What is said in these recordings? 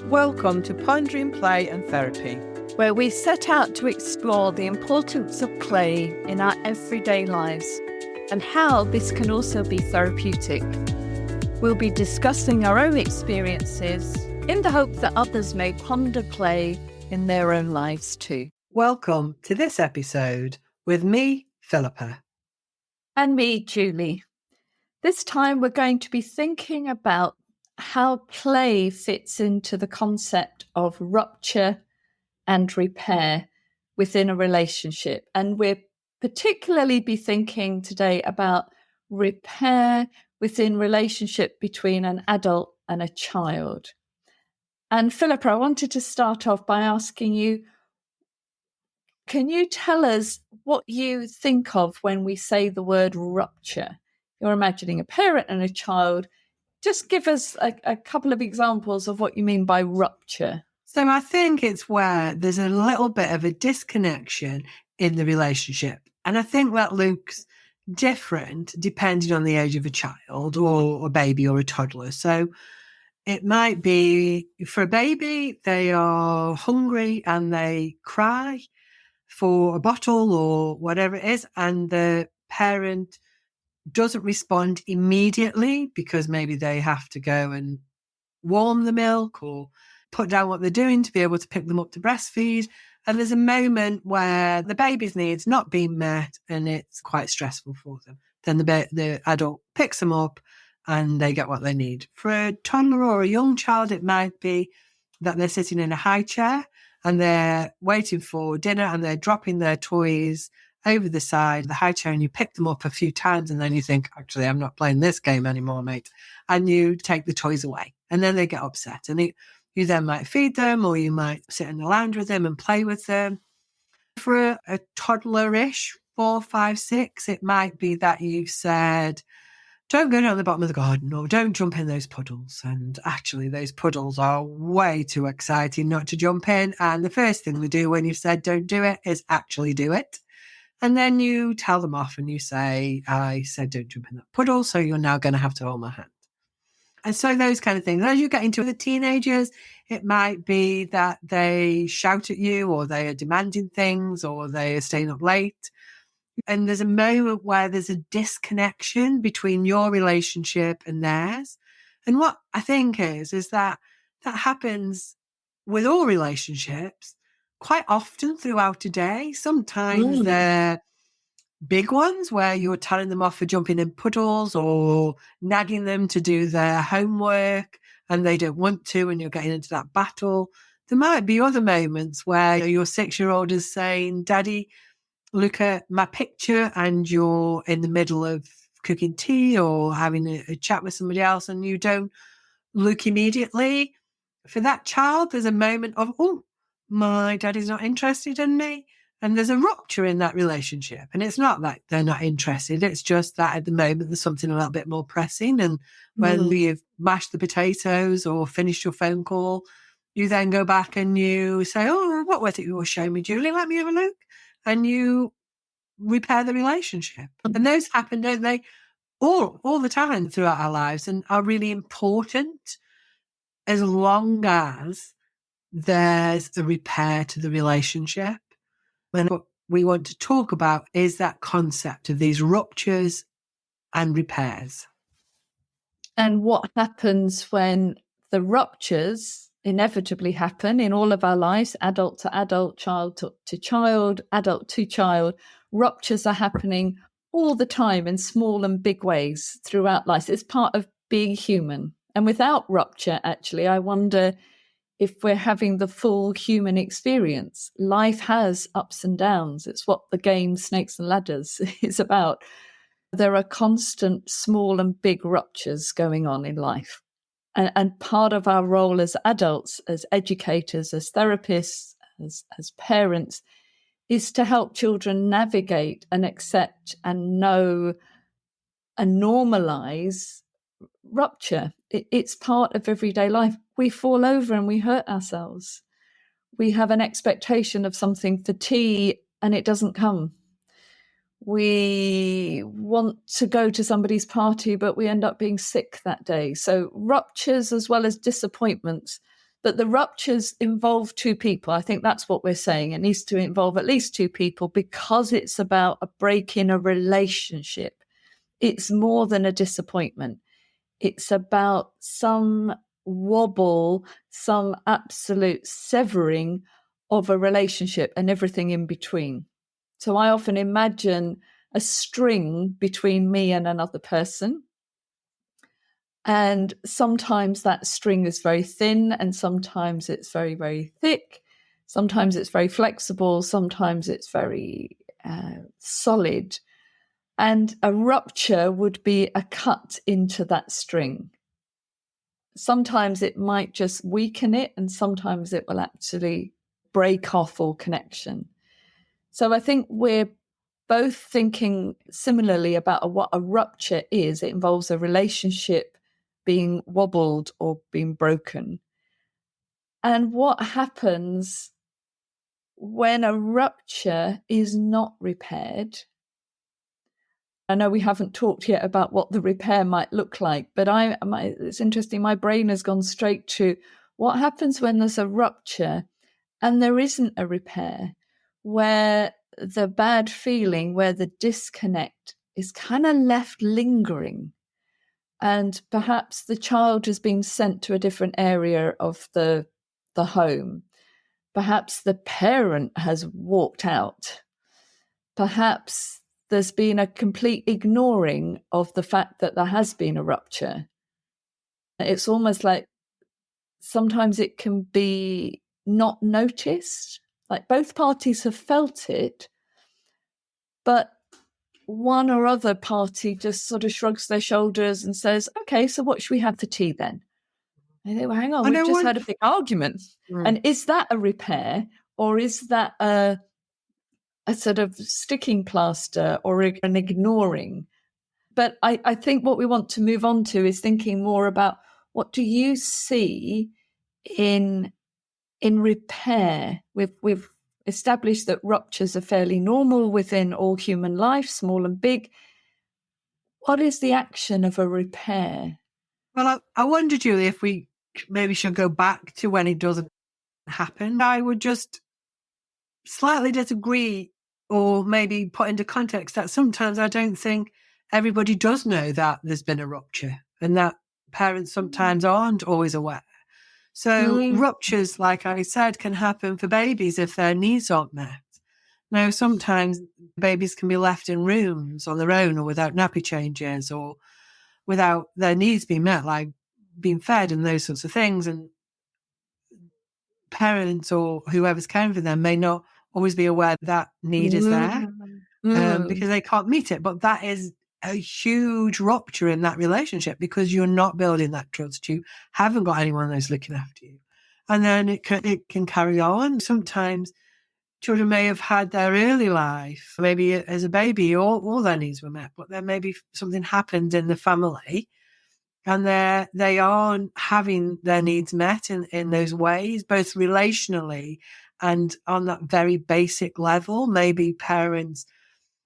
Welcome to Pondering Play and Therapy, where we set out to explore the importance of play in our everyday lives and how this can also be therapeutic. We'll be discussing our own experiences in the hope that others may ponder play in their own lives too. Welcome to this episode with me, Philippa. And me, Julie. This time we're going to be thinking about how play fits into the concept of rupture and repair within a relationship. And we'll particularly be thinking today about repair within relationship between an adult and a child. And Philippa, I wanted to start off by asking you, can you tell us what you think of when we say the word rupture? You're imagining a parent and a child. Just give us a couple of examples of what you mean by rupture. So I think it's where there's a little bit of a disconnection in the relationship. And I think that looks different depending on the age of a child or a baby or a toddler. So it might be for a baby, they are hungry and they cry for a bottle or whatever it is, and the parent doesn't respond immediately because maybe they have to go and warm the milk or put down what they're doing to be able to pick them up to breastfeed. And there's a moment where the baby's needs not being met and it's quite stressful for them. Then the adult picks them up and they get what they need. For a toddler or a young child, it might be that they're sitting in a high chair and they're waiting for dinner and they're dropping their toys over the side of the high chair, and you pick them up a few times and then you think, actually, I'm not playing this game anymore, mate. And you take the toys away and then they get upset. And you then might feed them or you might sit in the lounge with them and play with them. For a toddler-ish, 4, 5, 6, it might be that you said, don't go down the bottom of the garden or don't jump in those puddles. And actually, those puddles are way too exciting not to jump in. And the first thing we do when you've said don't do it is actually do it. And then you tell them off and you say, I said don't jump in that puddle, so you're now going to have to hold my hand. And so those kind of things. As you get into the teenagers, it might be that they shout at you or they are demanding things or they are staying up late. And there's a moment where there's a disconnection between your relationship and theirs. And what I think is that happens with all relationships quite often throughout a day. Sometimes they're big ones where you're telling them off for jumping in puddles or nagging them to do their homework and they don't want to, and you're getting into that battle. There might be other moments where your 6-year-old is saying, Daddy, look at my picture, and you're in the middle of cooking tea or having a chat with somebody else and you don't look immediately. For that child, there's a moment of, oh, my daddy's not interested in me. And there's a rupture in that relationship. And it's not that they're not interested. It's just that at the moment, there's something a little bit more pressing. And when you've mashed the potatoes or finished your phone call, you then go back and you say, oh, what was it you were showing me, Julie? Let me have a look. And you repair the relationship. And those happen, don't they? All the time throughout our lives and are really important as long as there's a repair to the relationship. And what we want to talk about is that concept of these ruptures and repairs. And what happens when the ruptures inevitably happen in all of our lives, adult to adult, child to child, adult to child. Ruptures are happening all the time in small and big ways throughout life. It's part of being human. And without rupture, actually, I wonder if we're having the full human experience. Life has ups and downs. It's what the game Snakes and Ladders is about. There are constant small and big ruptures going on in life. And part of our role as adults, as educators, as therapists, as parents, is to help children navigate and accept and know and normalize rupture. It's part of everyday life. We fall over and we hurt ourselves. We have an expectation of something for tea and it doesn't come. We want to go to somebody's party, but we end up being sick that day. So ruptures as well as disappointments But the ruptures involve two people. I think that's what we're saying. It needs to involve at least two people because it's about a break in a relationship. It's more than a disappointment. It's about some wobble, some absolute severing of a relationship and everything in between. So I often imagine a string between me and another person. And sometimes that string is very thin and sometimes it's very, very thick. Sometimes it's very flexible. Sometimes it's very solid. And a rupture would be a cut into that string. Sometimes it might just weaken it and sometimes it will actually break off all connection. So I think we're both thinking similarly about what a rupture is. It involves a relationship being wobbled or being broken. And what happens when a rupture is not repaired? I know we haven't talked yet about what the repair might look like, but it's interesting. My brain has gone straight to what happens when there's a rupture and there isn't a repair, where the bad feeling, where the disconnect is kind of left lingering. And perhaps the child has been sent to a different area of the home. Perhaps the parent has walked out. Perhaps there's been a complete ignoring of the fact that there has been a rupture. It's almost like sometimes it can be not noticed, like both parties have felt it, but one or other party just sort of shrugs their shoulders and says, okay, so what should we have for tea then? And they go, hang on, we've just had a big argument. And is that a repair or is that a sort of sticking plaster or an ignoring? But I think what we want to move on to is thinking more about what do you see in repair. We've established that ruptures are fairly normal within all human life, small and big. What is the action of a repair? Well, I wonder, Julie, if we maybe should go back to when it doesn't happen. I would just slightly disagree or maybe put into context that sometimes I don't think everybody does know that there's been a rupture and that parents sometimes aren't always aware. So ruptures, like I said, can happen for babies if their needs aren't met. Now, sometimes babies can be left in rooms on their own or without nappy changes or without their needs being met, like being fed and those sorts of things. And parents or whoever's caring for them may not always be aware that need is there because they can't meet it. But that is a huge rupture in that relationship because you're not building that trust. You haven't got anyone that's looking after you. And then it can carry on. Sometimes children may have had their early life, maybe as a baby, all their needs were met, but then maybe something happened in the family and they aren't having their needs met in those ways, both relationally and on that very basic level. Maybe parents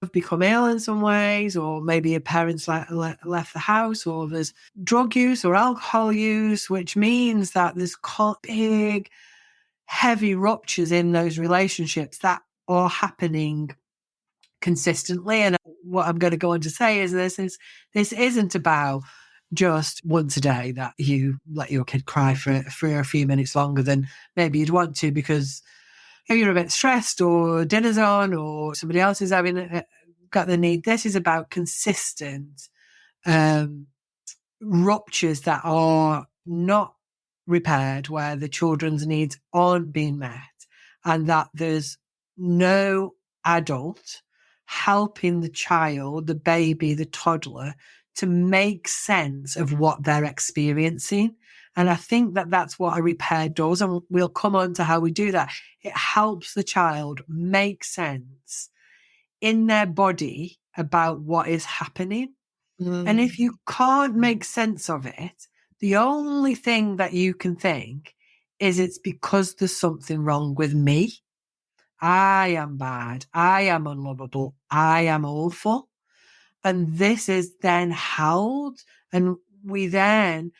have become ill in some ways, or maybe a parent's left the house, or there's drug use or alcohol use, which means that there's big, heavy ruptures in those relationships that are happening consistently. And what I'm going to go on to say is this isn't about just once a day that you let your kid cry for a few minutes longer than maybe you'd want to because you're a bit stressed or dinner's on or somebody else is got the need. This is about consistent ruptures that are not repaired, where the children's needs aren't being met and that there's no adult helping the child, the baby, the toddler, to make sense of what they're experiencing. And I think that that's what a repair does. And we'll come on to how we do that. It helps the child make sense in their body about what is happening. And if you can't make sense of it, the only thing that you can think is it's because there's something wrong with me. I am bad. I am unlovable. I am awful. And this is then held, and we then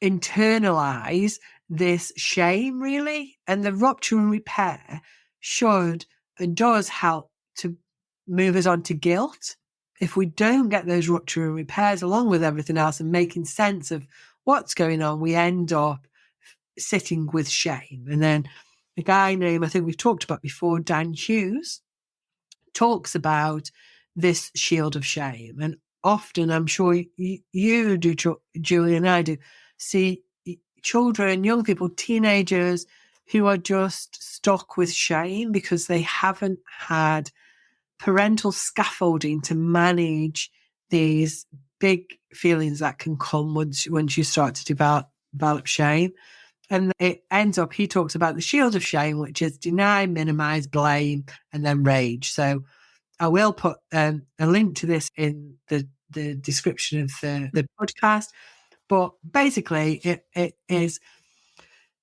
internalize this shame, really. And the rupture and repair should and does help to move us on to guilt. If we don't get those rupture and repairs along with everything else and making sense of what's going on, we end up sitting with shame. And then a guy named, I think we've talked about before, Dan Hughes, talks about this shield of shame. And often, I'm sure you do, Julie, and I do, see children, young people, teenagers who are just stuck with shame because they haven't had parental scaffolding to manage these big feelings that can come once you start to develop shame. And it ends up, he talks about the shield of shame, which is deny, minimize, blame, and then rage. So I will put a link to this in the description of the podcast. But basically, it is,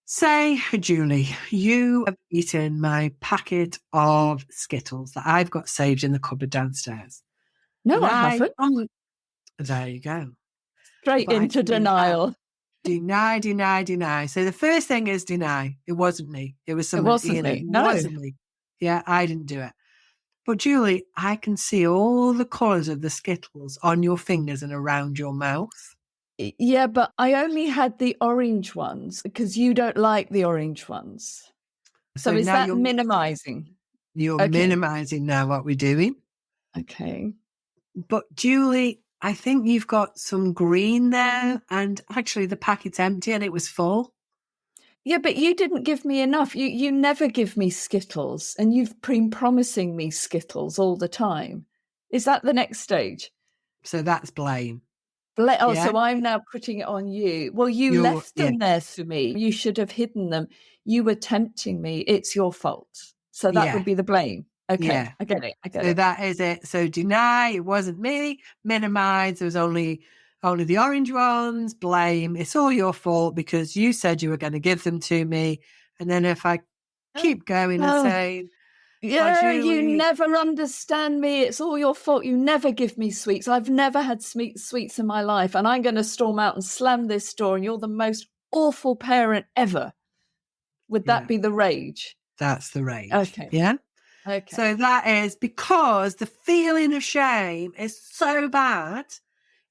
say, Julie, you have eaten my packet of Skittles that I've got saved in the cupboard downstairs. No, I haven't. There you go. Straight into denial. Deny. So the first thing is deny. It wasn't me. It was someone. It wasn't me. No. It wasn't me. Yeah, I didn't do it. But Julie, I can see all the colours of the Skittles on your fingers and around your mouth. Yeah, but I only had the orange ones because you don't like the orange ones. So is that minimizing? You're minimizing now what we're doing. Okay. But Julie, I think you've got some green there, and actually the packet's empty and it was full. Yeah, but you didn't give me enough. You never give me Skittles, and you've been promising me Skittles all the time. Is that the next stage? So that's blame. So I'm now putting it on you. Well, you left them there for me. You should have hidden them. You were tempting me. It's your fault. So that would be the blame. Okay, yeah. I get it. So that is it. So deny, it wasn't me. Minimize, there was only the orange ones. Blame, it's all your fault because you said you were going to give them to me. And then if I keep going and saying, yeah, you never understand me. It's all your fault. You never give me sweets. I've never had sweets in my life. And I'm going to storm out and slam this door. And you're the most awful parent ever. Would that be the rage? That's the rage. Okay. Yeah. Okay. So that is because the feeling of shame is so bad.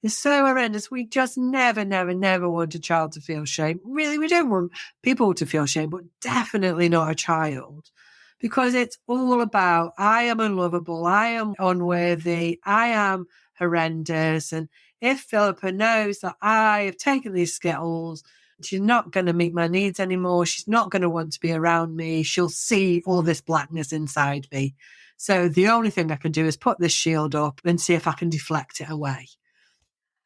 It's so horrendous. We just never want a child to feel shame. Really, we don't want people to feel shame, but definitely not a child. Because it's all about, I am unlovable, I am unworthy, I am horrendous. And if Philippa knows that I have taken these Skittles, she's not going to meet my needs anymore. She's not going to want to be around me. She'll see all this blackness inside me. So the only thing I can do is put this shield up and see if I can deflect it away.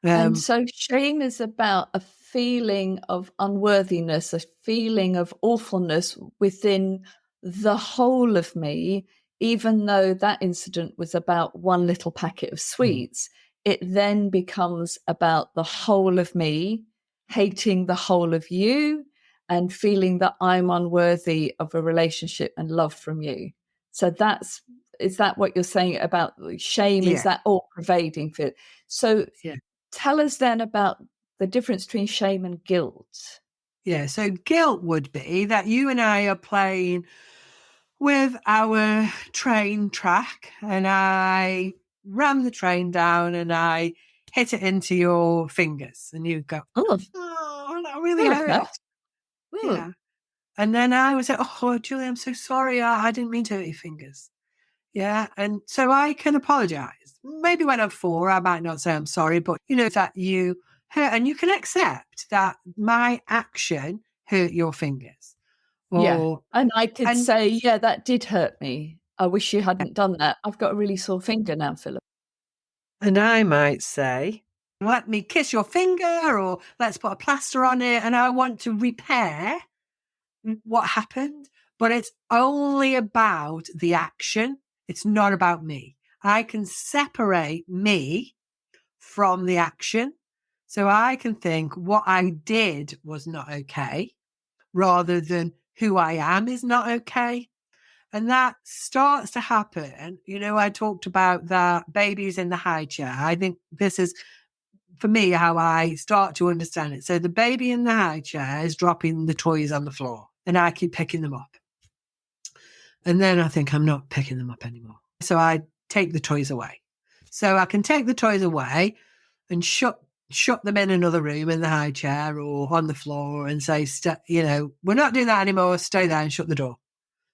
And so shame is about a feeling of unworthiness, a feeling of awfulness within the whole of me, even though that incident was about one little packet of sweets, it then becomes about the whole of me, hating the whole of you, and feeling that I'm unworthy of a relationship and love from you. So is that what you're saying about shame? Yeah. Is that all pervading feel? So tell us then about the difference between shame and guilt. Yeah, so guilt would be that you and I are playing with our train track and I ram the train down and I hit it into your fingers and you go, oh, that really hurt. Yeah. And then I would say, oh, Julie, I'm so sorry. I didn't mean to hurt your fingers. Yeah. And so I can apologize. Maybe when I'm 4, I might not say I'm sorry, but you know that you hurt and you can accept that my action hurt your fingers. And I could say, yeah, that did hurt me. I wish you hadn't done that. I've got a really sore finger now, Philip. And I might say, let me kiss your finger or let's put a plaster on it. And I want to repair what happened, but it's only about the action. It's not about me. I can separate me from the action. So I can think what I did was not okay rather than who I am is not okay. And that starts to happen. You know, I talked about that babies in the high chair. I think this is for me, how I start to understand it. So the baby in the high chair is dropping the toys on the floor and I keep picking them up. And then I think I'm not picking them up anymore. So I take the toys away. So I can take the toys away and shut them in another room in the high chair or on the floor and say, we're not doing that anymore. Stay there and shut the door.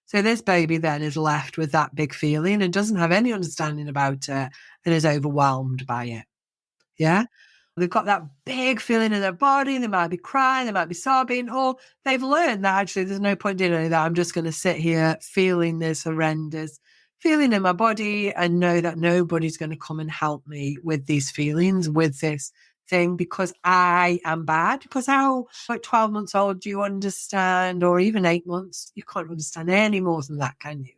So this baby then is left with that big feeling and doesn't have any understanding about it and is overwhelmed by it. Yeah. They've got that big feeling in their body. They might be crying, they might be sobbing, or they've learned that actually there's no point doing any of that. I'm just going to sit here feeling this horrendous feeling in my body and know that nobody's going to come and help me with these feelings, with this thing, because I am bad. Because how, like 12 months old, do you understand? Or even 8 months, you can't understand any more than that, can you?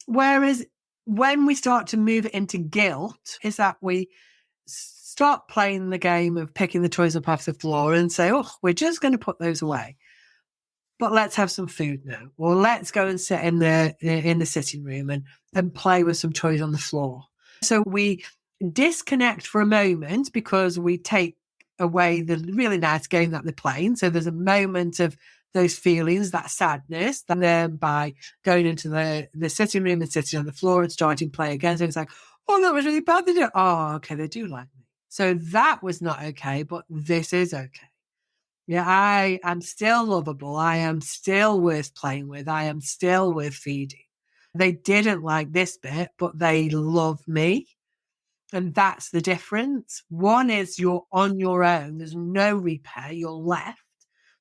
Whereas when we start to move it into guilt, is that we stop playing the game of picking the toys up off the floor and say, oh, we're just going to put those away. But let's have some food now. Or let's go and sit in the sitting room and play with some toys on the floor. So we disconnect for a moment because we take away the really nice game that they're playing. So there's a moment of those feelings, that sadness, and then by going into the sitting room and sitting on the floor and starting play again. So it's like, oh, that was really bad. They do. Oh, okay, they do like me. So that was not okay, but this is okay. Yeah, I am still lovable. I am still worth playing with. I am still worth feeding. They didn't like this bit, but they love me. And that's the difference. One is you're on your own. There's no repair. You're left.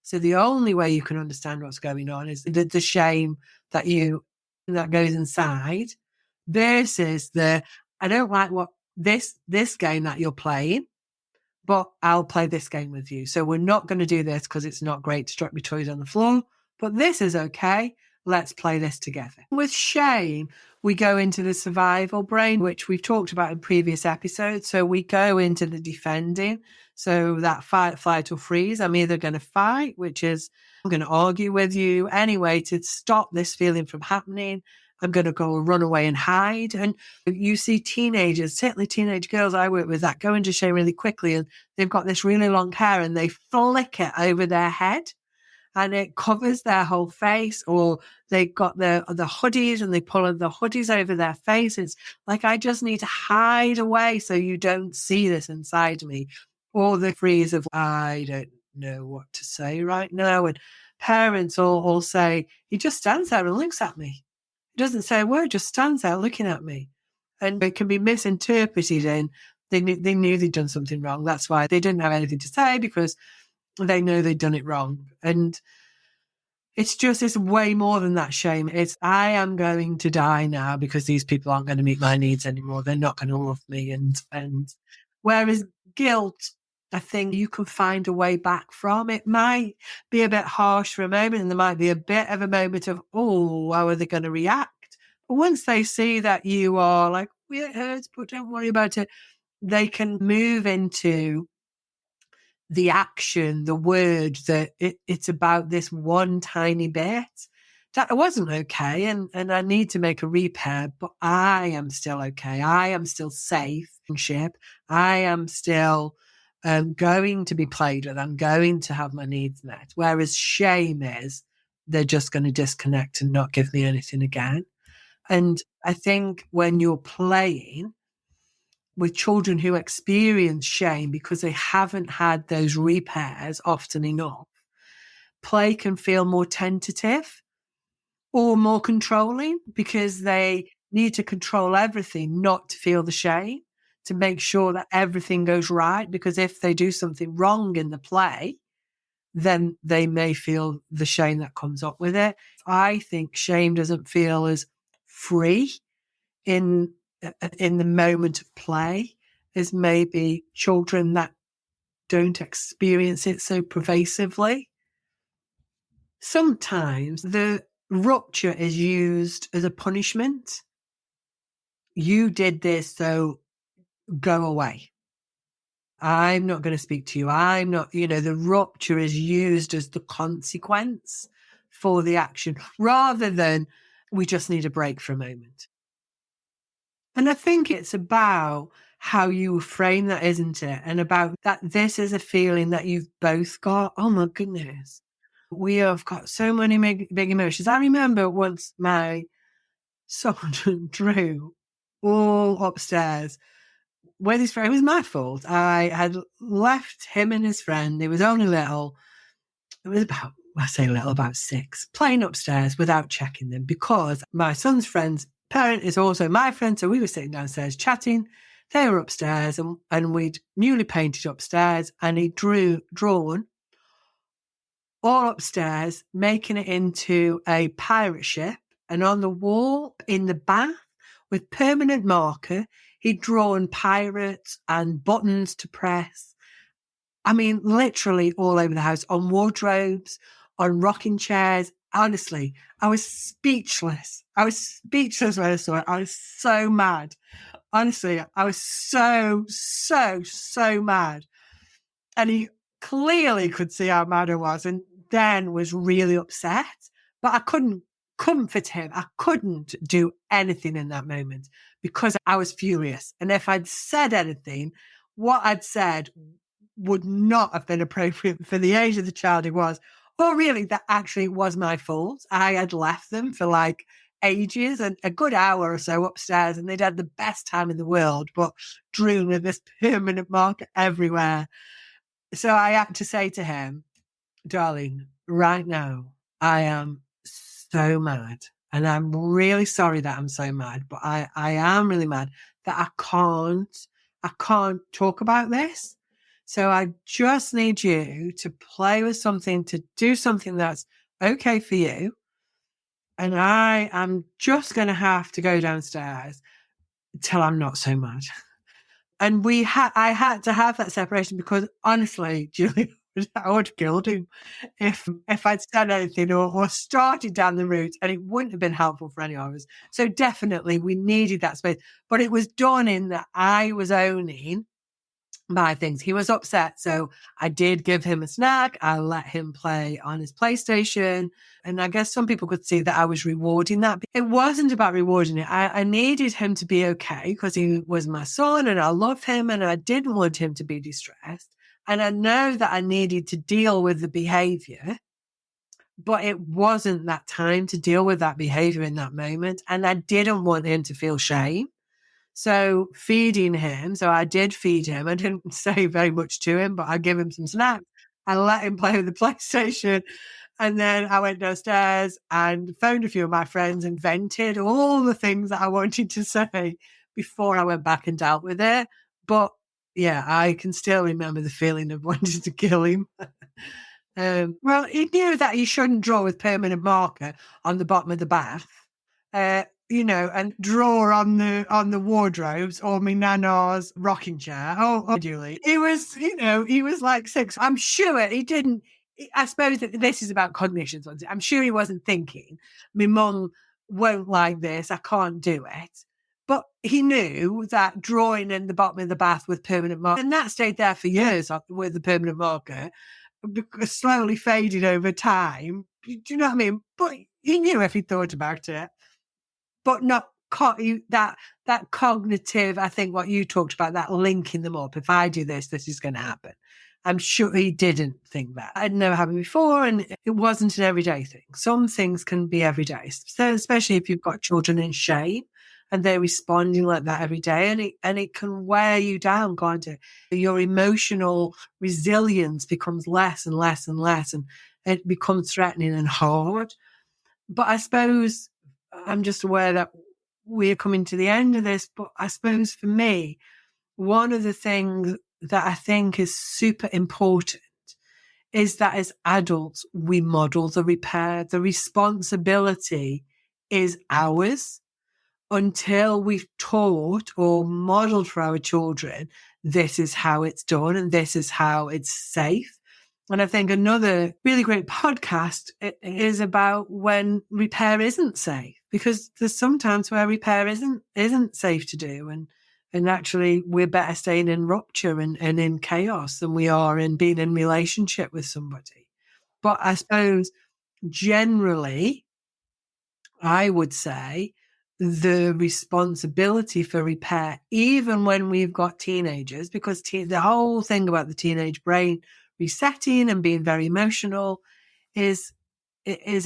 So the only way you can understand what's going on is the shame that goes inside versus I don't like what this game that you're playing, but I'll play this game with you. So we're not going to do this because it's not great to drop your toys on the floor, but this is okay. Let's play this together. With shame, we go into the survival brain, which we've talked about in previous episodes. So we go into the defending. So that fight, flight, or freeze. I'm either going to fight, which is I'm going to argue with you anyway to stop this feeling from happening. I'm going to go run away and hide. And you see teenagers, certainly teenage girls I work with, that go into shame really quickly. And they've got this really long hair and they flick it over their head and it covers their whole face, or they got the hoodies and they pull the hoodies over their face. It's like, I just need to hide away so you don't see this inside me. Or the freeze of, I don't know what to say right now. And parents all say, he just stands there and looks at me. He doesn't say a word, just stands there looking at me. And it can be misinterpreted and they knew they'd done something wrong. That's why they didn't have anything to say, because they know they'd done it wrong. And it's way more than that shame. It's, I am going to die now because these people aren't going to meet my needs anymore. They're not going to love me. And whereas guilt, I think you can find a way back from. It might be a bit harsh for a moment, and there might be a bit of a moment of, oh, how are they going to react? But once they see that you are like, yeah, it hurts, but don't worry about it, they can move into the action, the word, that it's about this one tiny bit. That wasn't okay, and I need to make a repair, but I am still okay. I am still safe in ship. I am still going to be played with. I'm going to have my needs met. Whereas shame is, they're just going to disconnect and not give me anything again. And I think when you're playing with children who experience shame because they haven't had those repairs often enough, play can feel more tentative or more controlling because they need to control everything, not to feel the shame, to make sure that everything goes right. Because if they do something wrong in the play, then they may feel the shame that comes up with it. I think shame doesn't feel as free in the moment of play as maybe children that don't experience it so pervasively. Sometimes the rupture is used as a punishment. You did this, so go away. I'm not going to speak to you. I'm not, the rupture is used as the consequence for the action rather than we just need a break for a moment. And I think it's about how you frame that, isn't it? And about that, this is a feeling that you've both got. Oh my goodness. We have got so many big emotions. I remember once my son Drew all upstairs with his friend. It was my fault. I had left him and his friend. He was only little. It was about, I say little, about 6, playing upstairs without checking them because my son's friend's parent is also my friend. So we were sitting downstairs chatting. They were upstairs and we'd newly painted upstairs and he'd drawn all upstairs, making it into a pirate ship. And on the wall in the bath with permanent marker, he'd drawn pirates and buttons to press. I mean, literally all over the house, on wardrobes, on rocking chairs. Honestly, I was speechless. I was speechless when I saw it. I was so mad. Honestly, I was so mad. And he clearly could see how mad I was and then was really upset. But I couldn't comfort him. I couldn't do anything in that moment because I was furious. And if I'd said anything, what I'd said would not have been appropriate for the age of the child it was. Or really, that actually was my fault. I had left them for like ages and a good hour or so upstairs and they'd had the best time in the world, but drew with this permanent marker everywhere. So I had to say to him, darling, right now, I am so mad. And I'm really sorry that I'm so mad, but I am really mad that I can't talk about this. So I just need you to play with something, to do something that's okay for you. And I am just going to have to go downstairs till I'm not so mad. And I had to have that separation because honestly, Julie, I would have killed him if I'd said anything or started down the route, and it wouldn't have been helpful for any of us. So definitely we needed that space, but it was done in that I was owning my things. He was upset. So I did give him a snack. I let him play on his PlayStation. And I guess some people could see that I was rewarding that. It wasn't about rewarding it. I needed him to be okay because he was my son and I love him and I didn't want him to be distressed. And I know that I needed to deal with the behavior, but it wasn't that time to deal with that behavior in that moment. And I didn't want him to feel shame. So feeding him, so I did feed him. I didn't say very much to him, but I gave him some snacks. I let him play with the PlayStation. And then I went downstairs and phoned a few of my friends and vented all the things that I wanted to say before I went back and dealt with it. But yeah, I can still remember the feeling of wanting to kill him. Well, he knew that he shouldn't draw with permanent marker on the bottom of the bath. And draw on the wardrobes or my nana's rocking chair. Oh, Julie. He was, he was like 6. I'm sure he didn't. I suppose that this is about cognition. I'm sure he wasn't thinking, my mum won't like this. I can't do it. But he knew that drawing in the bottom of the bath with permanent marker, and that stayed there for years with the permanent marker, slowly faded over time. Do you know what I mean? But he knew if he thought about it. But not that cognitive, I think what you talked about, that linking them up. If I do this, this is going to happen. I'm sure he didn't think that. I'd never happened before, and it wasn't an everyday thing. Some things can be everyday, so especially if you've got children in shame and they're responding like that every day, and it can wear you down, can't it? Your emotional resilience becomes less and less and less, and it becomes threatening and hard. But I suppose I'm just aware that we're coming to the end of this, but I suppose for me, one of the things that I think is super important is that as adults, we model the repair. The responsibility is ours until we've taught or modeled for our children, this is how it's done and this is how it's safe. And I think another really great podcast is about when repair isn't safe, because there's sometimes where repair isn't safe to do. And actually we're better staying in rupture and in chaos than we are in being in relationship with somebody. But I suppose generally, I would say the responsibility for repair, even when we've got teenagers, because the whole thing about the teenage brain resetting and being very emotional is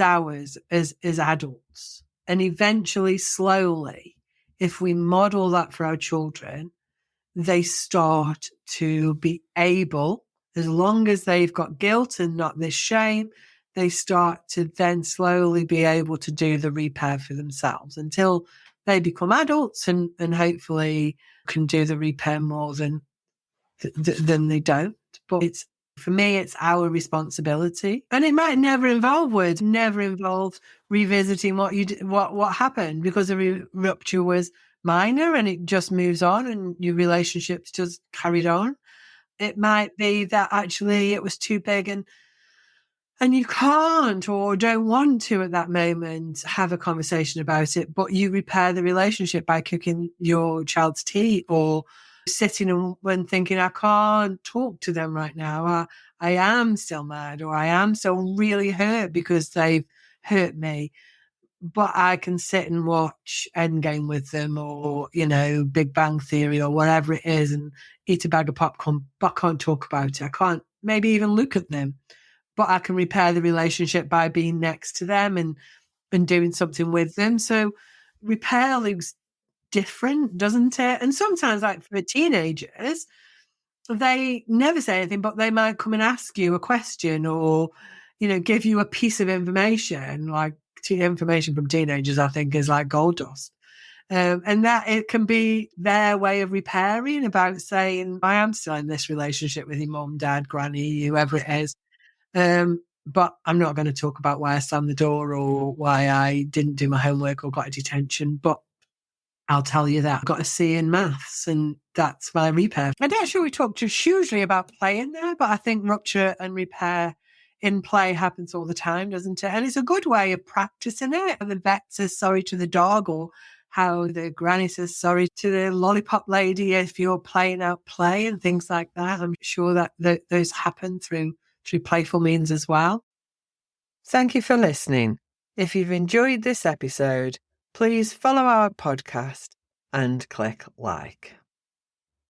ours as adults. And eventually, slowly, if we model that for our children, they start to be able, as long as they've got guilt and not this shame, they start to then slowly be able to do the repair for themselves until they become adults and hopefully can do the repair more than they don't. But for me, it's our responsibility, and it might never involve words, never involve revisiting what happened, because the rupture was minor and it just moves on and your relationships just carried on. It might be that actually it was too big and you can't or don't want to at that moment have a conversation about it, but you repair the relationship by cooking your child's tea or sitting and thinking, I can't talk to them right now. I am still mad, or I am still really hurt because they've hurt me. But I can sit and watch Endgame with them, or, Big Bang Theory or whatever it is, and eat a bag of popcorn, but I can't talk about it. I can't maybe even look at them. But I can repair the relationship by being next to them and doing something with them. So repair looks different, doesn't it? And sometimes, like for teenagers, they never say anything, but they might come and ask you a question or, give you a piece of information. Like information from teenagers, I think, is like gold dust. And that it can be their way of repairing, about saying, I am still in this relationship with your mum, dad, granny, whoever it is. But I'm not going to talk about why I slammed the door or why I didn't do my homework or got a detention. But I'll tell you that I got a C in maths, and that's my repair. I'm not sure we talked just hugely about play in there, but I think rupture and repair in play happens all the time, doesn't it? And it's a good way of practicing it. The vet says sorry to the dog, or how the granny says sorry to the lollipop lady if you're playing out play and things like that. I'm sure that those happen through playful means as well. Thank you for listening. If you've enjoyed this episode, please follow our podcast and click like.